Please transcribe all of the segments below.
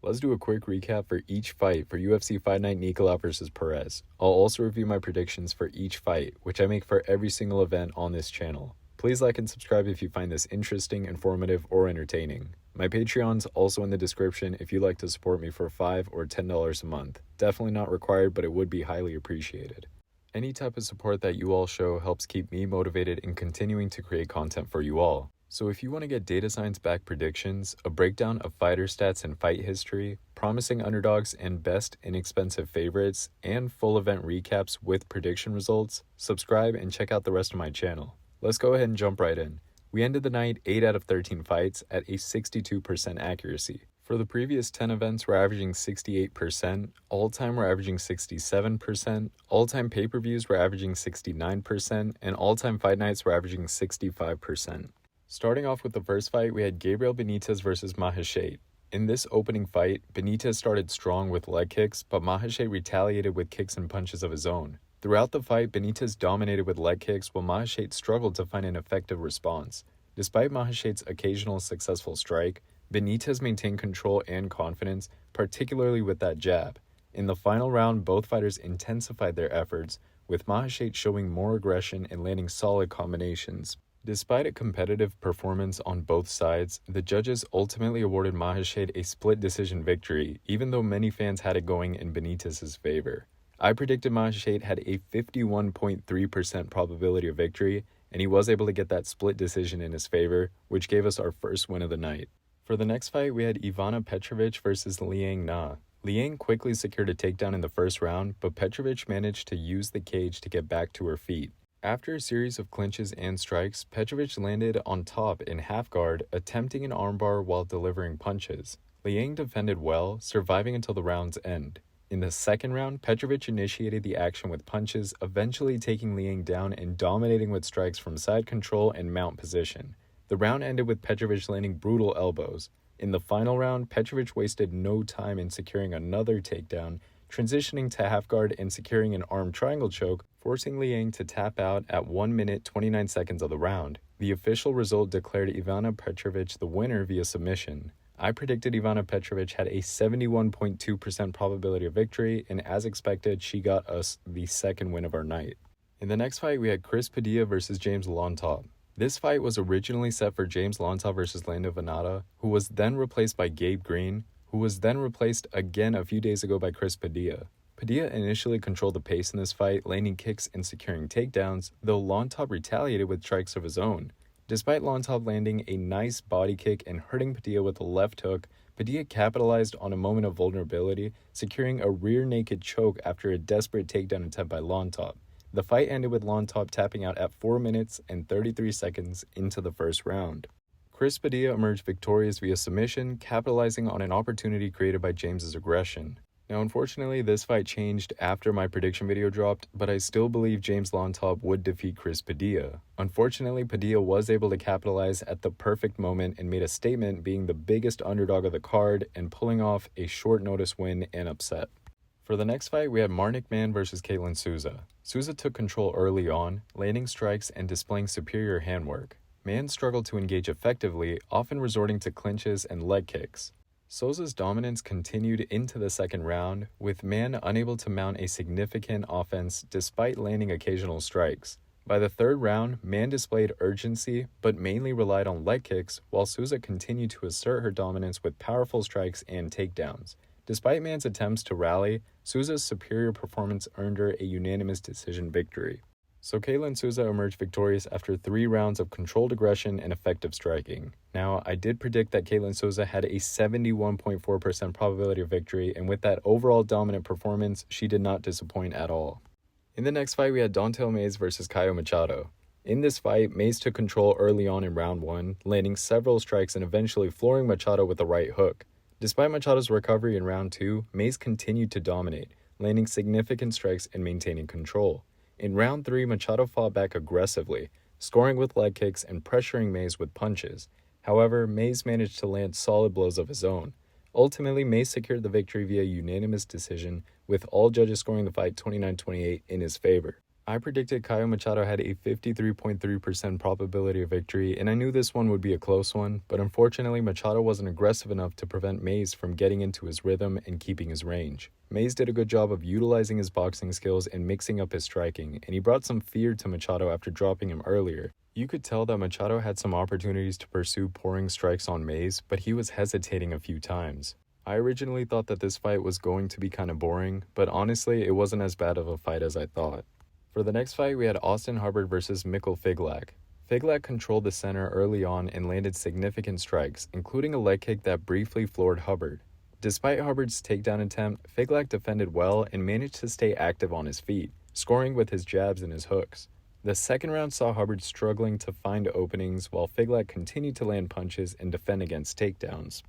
Let's do a quick recap for each fight for UFC Fight Night Nicolau versus Perez. I'll also review my predictions for each fight, which I make for every single event on this channel. Please like and subscribe if you find this interesting, informative, or entertaining. My Patreon's also in the description if you'd like to support me for $5 or $10 a month. Definitely not required, but it would be highly appreciated. Any type of support that you all show helps keep me motivated in continuing to create content for you all. So if you want to get data science-backed predictions, a breakdown of fighter stats and fight history, promising underdogs and best inexpensive favorites, and full event recaps with prediction results, subscribe and check out the rest of my channel. Let's go ahead and jump right in. We ended the night 8 out of 13 fights at a 62% accuracy. For the previous 10 events, we're averaging 68%, all-time we're averaging 67%, all-time pay-per-views we're averaging 69%, and all-time fight nights we're averaging 65%. Starting off with the first fight, we had Gabriel Benitez versus Shet. In this opening fight, Benitez started strong with leg kicks, but Shet retaliated with kicks and punches of his own. Throughout the fight, Benitez dominated with leg kicks while Shet struggled to find an effective response. Despite Shet's occasional successful strike, Benitez maintained control and confidence, particularly with that jab. In the final round, both fighters intensified their efforts, with Shet showing more aggression and landing solid combinations. Despite a competitive performance on both sides, the judges ultimately awarded Shet a split decision victory, even though many fans had it going in Benitez's favor. I predicted Shet had a 51.3% probability of victory, and he was able to get that split decision in his favor, which gave us our first win of the night. For the next fight, we had Ivana Petrovic versus Leanna. Leanna quickly secured a takedown in the first round, but Petrovic managed to use the cage to get back to her feet. After a series of clinches and strikes, Petrovic landed on top in half guard, attempting an armbar while delivering punches. Leanna defended well, surviving until the round's end. In the second round, Petrovic initiated the action with punches, eventually taking Leanna down and dominating with strikes from side control and mount position. The round ended with Petrovic landing brutal elbows. In the final round, Petrovic wasted no time in securing another takedown, transitioning to half guard and securing an arm triangle choke, forcing Leanna to tap out at 1 minute 29 seconds of the round. The official result declared Ivana Petrovic the winner via submission. I predicted Ivana Petrovic had a 71.2% probability of victory, and as expected, she got us the second win of our night. In the next fight, we had Chris Padilla versus James Lontob. This fight was originally set for James Lontob versus Jhonata, who was then replaced by Gabe Green, who was then replaced again a few days ago by Chris Padilla. Padilla initially controlled the pace in this fight, landing kicks and securing takedowns, though Lontob retaliated with strikes of his own. Despite Lontob landing a nice body kick and hurting Padilla with a left hook, Padilla capitalized on a moment of vulnerability, securing a rear naked choke after a desperate takedown attempt by Lontob. The fight ended with Lontob tapping out at 4 minutes and 33 seconds into the first round. Chris Padilla emerged victorious via submission, capitalizing on an opportunity created by James's aggression. Now, unfortunately, this fight changed after my prediction video dropped, but I still believe James Lontob would defeat Chris Padilla. Unfortunately, Padilla was able to capitalize at the perfect moment and made a statement, being the biggest underdog of the card and pulling off a short notice win and upset. For the next fight, we had Marnik Man versus Caitlin Souza. Souza took control early on, landing strikes and displaying superior handwork. Man struggled to engage effectively, often resorting to clinches and leg kicks. Souza's dominance continued into the second round, with Man unable to mount a significant offense despite landing occasional strikes. By the third round, Man displayed urgency, but mainly relied on leg kicks, while Souza continued to assert her dominance with powerful strikes and takedowns. Despite Man's attempts to rally, Souza's superior performance earned her a unanimous decision victory. So Caitlin Souza emerged victorious after 3 rounds of controlled aggression and effective striking. Now, I did predict that Caitlin Souza had a 71.4% probability of victory, and with that overall dominant performance, she did not disappoint at all. In the next fight, we had Don'Tale Mayes versus Kaio Machado. In this fight, Mayes took control early on in round 1, landing several strikes and eventually flooring Machado with a right hook. Despite Machado's recovery in round 2, Mayes continued to dominate, landing significant strikes and maintaining control. In round 3, Machado fought back aggressively, scoring with leg kicks and pressuring Mayes with punches. However, Mayes managed to land solid blows of his own. Ultimately, Mayes secured the victory via unanimous decision, with all judges scoring the fight 29-28 in his favor. I predicted Kaio Machado had a 53.3% probability of victory, and I knew this one would be a close one, but unfortunately Machado wasn't aggressive enough to prevent Mays from getting into his rhythm and keeping his range. Mays did a good job of utilizing his boxing skills and mixing up his striking, and he brought some fear to Machado after dropping him earlier. You could tell that Machado had some opportunities to pursue pouring strikes on Mays, but he was hesitating a few times. I originally thought that this fight was going to be kind of boring, but honestly it wasn't as bad of a fight as I thought. For the next fight, we had Austen Hubbard versus Mikkel Figlak. Figlak controlled the center early on and landed significant strikes, including a leg kick that briefly floored Hubbard. Despite Hubbard's takedown attempt, Figlak defended well and managed to stay active on his feet, scoring with his jabs and his hooks. The second round saw Hubbard struggling to find openings while Figlak continued to land punches and defend against takedowns.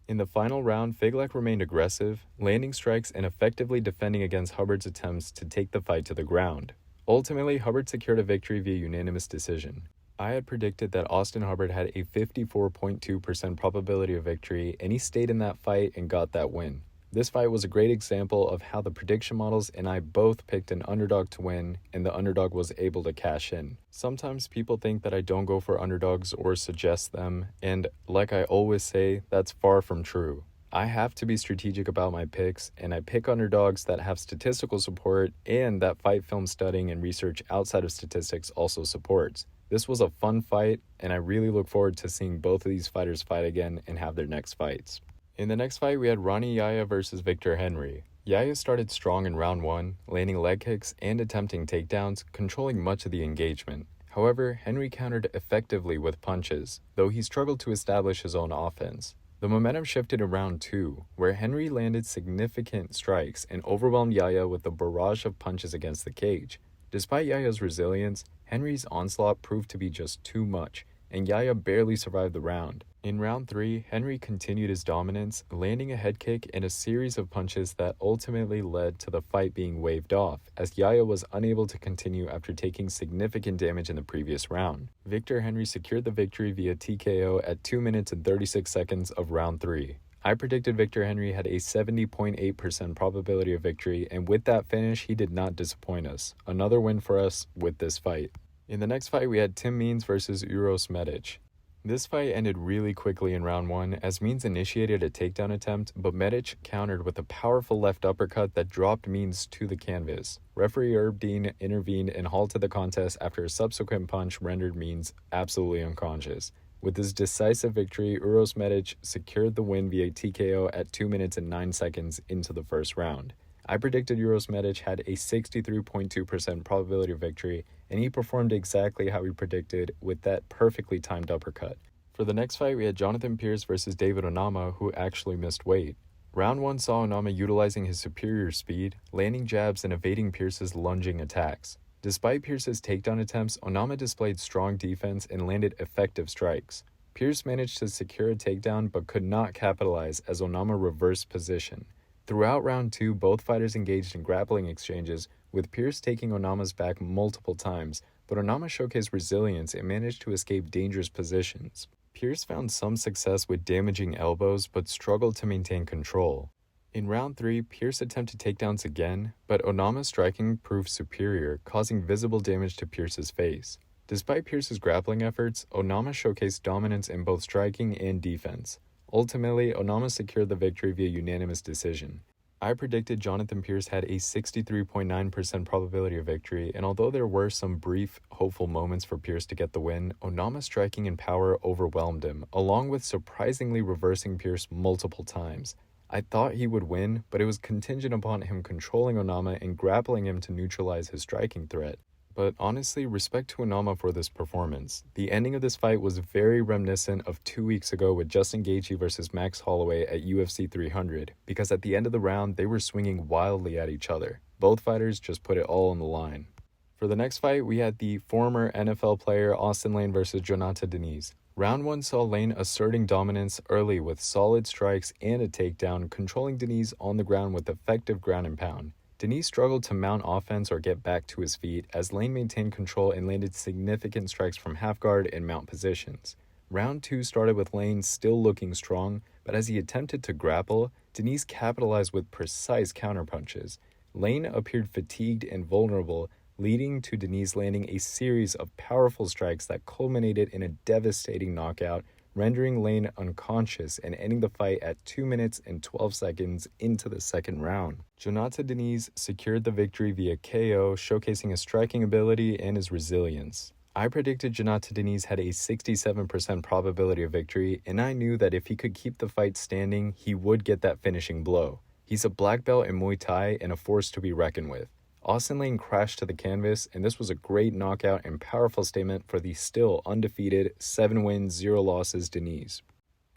In the final round, Figlak remained aggressive, landing strikes and effectively defending against Hubbard's attempts to take the fight to the ground. Ultimately, Hubbard secured a victory via unanimous decision. I had predicted that Austen Hubbard had a 54.2% probability of victory, and he stayed in that fight and got that win. This fight was a great example of how the prediction models and I both picked an underdog to win, and the underdog was able to cash in. Sometimes people think that I don't go for underdogs or suggest them, and like I always say, that's far from true. I have to be strategic about my picks, and I pick underdogs that have statistical support and that fight film studying and research outside of statistics also supports. This was a fun fight, and I really look forward to seeing both of these fighters fight again and have their next fights. In the next fight, we had Rani Yahya versus Victor Henry. Yahya started strong in round 1, landing leg kicks and attempting takedowns, controlling much of the engagement. However, Henry countered effectively with punches, though he struggled to establish his own offense. The momentum shifted in round 2, where Henry landed significant strikes and overwhelmed Yahya with a barrage of punches against the cage. Despite Yahya's resilience, Henry's onslaught proved to be just too much, and Yahya barely survived the round. In round 3, Henry continued his dominance, landing a head kick and a series of punches that ultimately led to the fight being waved off, as Yahya was unable to continue after taking significant damage in the previous round. Victor Henry secured the victory via TKO at 2 minutes and 36 seconds of round 3. I predicted Victor Henry had a 70.8% probability of victory, and with that finish, he did not disappoint us. Another win for us with this fight. In the next fight, we had Tim Means versus Uros Medic. This fight ended really quickly in round 1 as Means initiated a takedown attempt, but Medic countered with a powerful left uppercut that dropped Means to the canvas. Referee Herb Dean intervened and halted the contest after a subsequent punch rendered Means absolutely unconscious. With his decisive victory, Uros Medic secured the win via TKO at 2 minutes and 9 seconds into the first round. I predicted Uros Medic had a 63.2% probability of victory, and he performed exactly how we predicted with that perfectly timed uppercut. For the next fight, we had Jonathan Pearce versus David Onama, who actually missed weight. Round 1 saw Onama utilizing his superior speed, landing jabs and evading Pearce's lunging attacks. Despite Pearce's takedown attempts, Onama displayed strong defense and landed effective strikes. Pearce managed to secure a takedown but could not capitalize as Onama reversed position. Throughout round 2, both fighters engaged in grappling exchanges, with Pearce taking Onama's back multiple times, but Onama showcased resilience and managed to escape dangerous positions. Pearce found some success with damaging elbows, but struggled to maintain control. In round 3, Pearce attempted takedowns again, but Onama's striking proved superior, causing visible damage to Pearce's face. Despite Pearce's grappling efforts, Onama showcased dominance in both striking and defense. Ultimately, Onama secured the victory via unanimous decision. I predicted Jonathan Pearce had a 63.9% probability of victory, and although there were some brief, hopeful moments for Pearce to get the win, Onama's striking and power overwhelmed him, along with surprisingly reversing Pearce multiple times. I thought he would win, but it was contingent upon him controlling Onama and grappling him to neutralize his striking threat. But honestly, respect to Onama for this performance. The ending of this fight was very reminiscent of 2 weeks ago with Justin Gaethje versus Max Holloway at UFC 300, because at the end of the round, they were swinging wildly at each other. Both fighters just put it all on the line. For the next fight, we had the former NFL player Austen Lane versus Jhonata Diniz. Round 1 saw Lane asserting dominance early with solid strikes and a takedown, controlling Diniz on the ground with effective ground and pound. Diniz struggled to mount offense or get back to his feet as Lane maintained control and landed significant strikes from half guard and mount positions. Round 2 started with Lane still looking strong, but as he attempted to grapple, Diniz capitalized with precise counterpunches. Lane appeared fatigued and vulnerable, leading to Diniz landing a series of powerful strikes that culminated in a devastating knockout, rendering Lane unconscious and ending the fight at 2 minutes and 12 seconds into the second round. Jhonata Diniz secured the victory via KO, showcasing his striking ability and his resilience. I predicted Jhonata Diniz had a 67% probability of victory, and I knew that if he could keep the fight standing, he would get that finishing blow. He's a black belt in Muay Thai and a force to be reckoned with. Austen Lane crashed to the canvas, and this was a great knockout and powerful statement for the still undefeated 7 wins, 0 losses Diniz.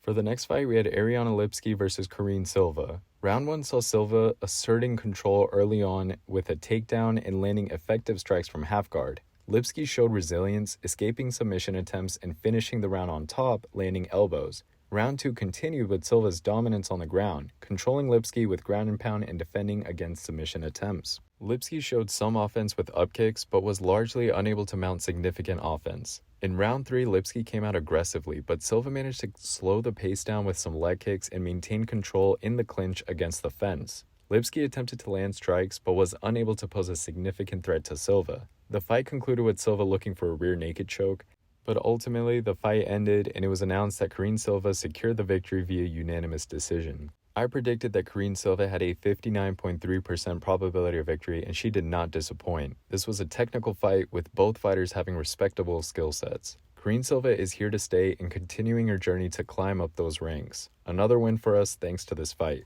For the next fight, we had Ariane Lipski versus Karine Silva. Round 1 saw Silva asserting control early on with a takedown and landing effective strikes from half guard. Lipski showed resilience, escaping submission attempts and finishing the round on top, landing elbows. Round 2 continued with Silva's dominance on the ground, controlling Lipski with ground and pound and defending against submission attempts. Lipski showed some offense with up kicks, but was largely unable to mount significant offense. In round 3, Lipski came out aggressively, but Silva managed to slow the pace down with some leg kicks and maintain control in the clinch against the fence. Lipski attempted to land strikes, but was unable to pose a significant threat to Silva. The fight concluded with Silva looking for a rear naked choke, but ultimately the fight ended and it was announced that Karine Silva secured the victory via unanimous decision. I predicted that Karine Silva had a 59.3% probability of victory, and she did not disappoint. This was a technical fight with both fighters having respectable skill sets. Karine Silva is here to stay and continuing her journey to climb up those ranks. Another win for us thanks to this fight.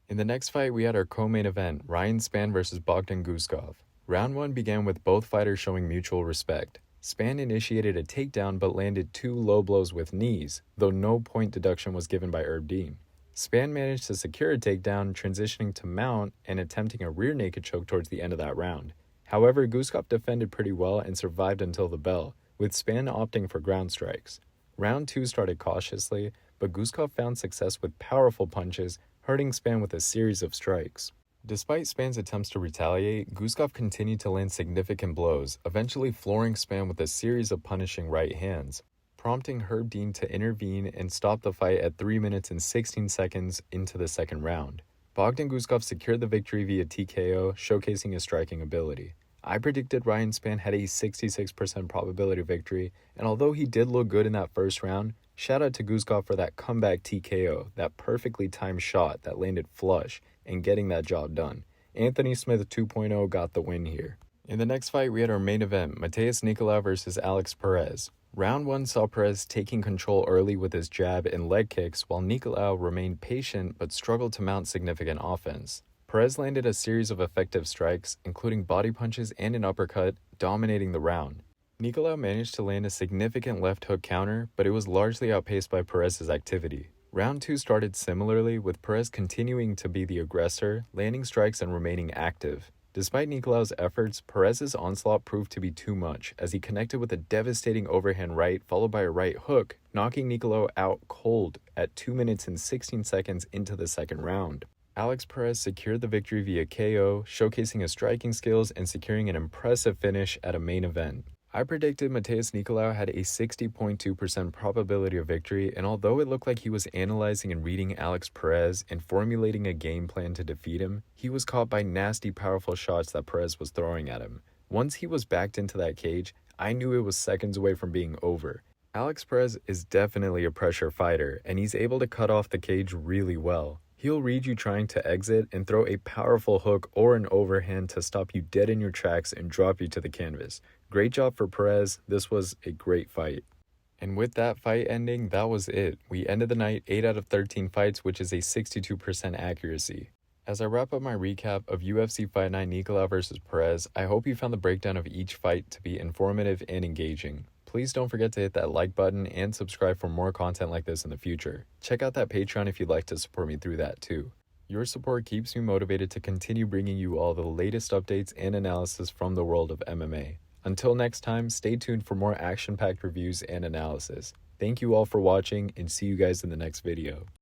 In the next fight, we had our co-main event, Spann versus Bogdan Guskov. Round 1 began with both fighters showing mutual respect. Spann initiated a takedown but landed 2 low blows with knees, though no point deduction was given by Dean. Spann managed to secure a takedown, transitioning to mount and attempting a rear naked choke towards the end of that round. However, Guskov defended pretty well and survived until the bell, with Spann opting for ground strikes. Round 2 started cautiously, but Guskov found success with powerful punches, hurting Spann with a series of strikes. Despite Spann's attempts to retaliate, Guskov continued to land significant blows, eventually flooring Spann with a series of punishing right hands, prompting Dean to intervene and stop the fight at 3 minutes and 16 seconds into the second round. Bogdan Guskov secured the victory via TKO, showcasing his striking ability. I predicted Spann had a 66% probability of victory, and although he did look good in that first round, shout out to Guskov for that comeback TKO, that perfectly timed shot that landed flush, and getting that job done. Anthony Smith 2.0 got the win here. In the next fight, we had our main event, Matheus Nicolau versus Alex Perez. Round 1 saw Perez taking control early with his jab and leg kicks, while Nicolau remained patient but struggled to mount significant offense. Perez landed a series of effective strikes, including body punches and an uppercut, dominating the round. Nicolau managed to land a significant left hook counter, but it was largely outpaced by Perez's activity. Round 2 started similarly, with Perez continuing to be the aggressor, landing strikes and remaining active. Despite Nicolau's efforts, Perez's onslaught proved to be too much, as he connected with a devastating overhand right followed by a right hook, knocking Nicolau out cold at 2 minutes and 16 seconds into the second round. Alex Perez secured the victory via KO, showcasing his striking skills and securing an impressive finish at a main event. I predicted Matheus Nicolau had a 60.2% probability of victory, and although it looked like he was analyzing and reading Alex Perez and formulating a game plan to defeat him, he was caught by nasty powerful shots that Perez was throwing at him. Once he was backed into that cage, I knew it was seconds away from being over. Alex Perez is definitely a pressure fighter, and he's able to cut off the cage really well. He'll read you trying to exit and throw a powerful hook or an overhand to stop you dead in your tracks and drop you to the canvas. Great job for Perez. This was a great fight. And with that fight ending, that was it. We ended the night 8 out of 13 fights, which is a 62% accuracy. As I wrap up my recap of UFC Fight Night Nicolau versus Perez, I hope you found the breakdown of each fight to be informative and engaging. Please don't forget to hit that like button and subscribe for more content like this in the future. Check out that Patreon if you'd like to support me through that too. Your support keeps me motivated to continue bringing you all the latest updates and analysis from the world of MMA. Until next time, stay tuned for more action-packed reviews and analysis. Thank you all for watching, and see you guys in the next video.